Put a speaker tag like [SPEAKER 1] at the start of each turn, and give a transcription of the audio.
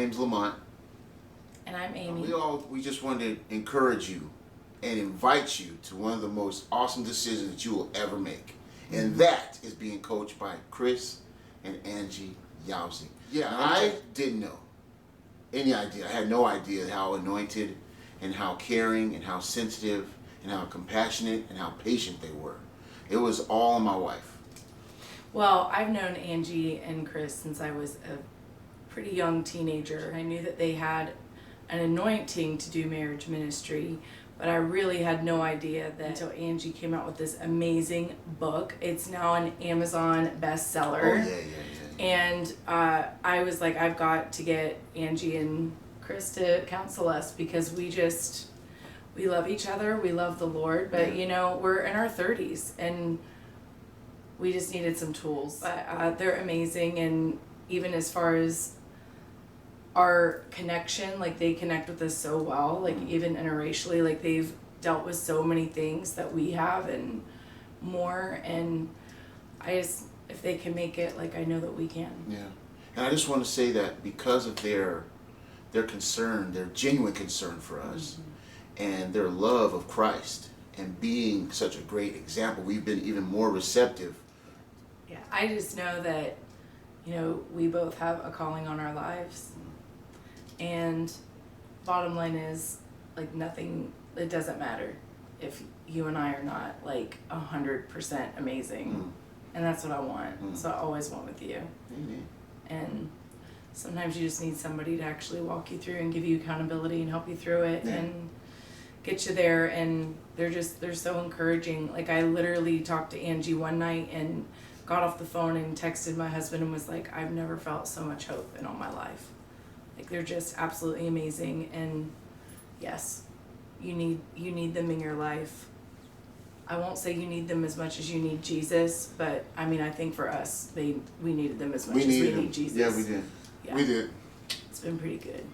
[SPEAKER 1] name's Lamont.
[SPEAKER 2] And I'm Amy.
[SPEAKER 1] We just wanted to encourage you and invite you to one of the most awesome decisions that you will ever make. And that is being coached by Chris and Angie Yowsey. Yeah, I didn't know any idea. I had no idea how anointed and how caring and how sensitive and how compassionate and how patient they were. It was all my wife.
[SPEAKER 2] Well, I've known Angie and Chris since I was a pretty young teenager. I knew that they had an anointing to do marriage ministry, but I really had no idea that until Angie came out with this amazing book. It's now an Amazon bestseller.
[SPEAKER 1] Oh, yeah.
[SPEAKER 2] And I was like, I've got to get Angie and Chris to counsel us because we love each other, we love the Lord, but you know, we're in our 30s and we just needed some tools. But they're amazing, and even as far as our connection, like they connect with us so well, like even interracially, like they've dealt with so many things that we have and more, and if they can make it, like I know that we can.
[SPEAKER 1] Yeah. And I just want to say that because of their concern, their genuine concern for us, and their love of Christ, and being such a great example, we've been even more receptive.
[SPEAKER 2] Yeah, I just know that, you know, we both have a calling on our lives, and bottom line is, like, nothing, it doesn't matter if you and I are not like 100% amazing. And that's what I want. So I always want with you.
[SPEAKER 1] Amen.
[SPEAKER 2] And sometimes you just need somebody to actually walk you through and give you accountability and help you through it and get you there. And they're so encouraging. Like, I literally talked to Angie one night and got off the phone and texted my husband and was like, I've never felt so much hope in all my life. Like, they're just absolutely amazing. And yes, you need them in your life. I won't say you need them as much as you need Jesus, but I mean, I think for us, we needed them as much as we need Jesus.
[SPEAKER 1] Yeah, we did.
[SPEAKER 2] Yeah.
[SPEAKER 1] We did.
[SPEAKER 2] It's been pretty good.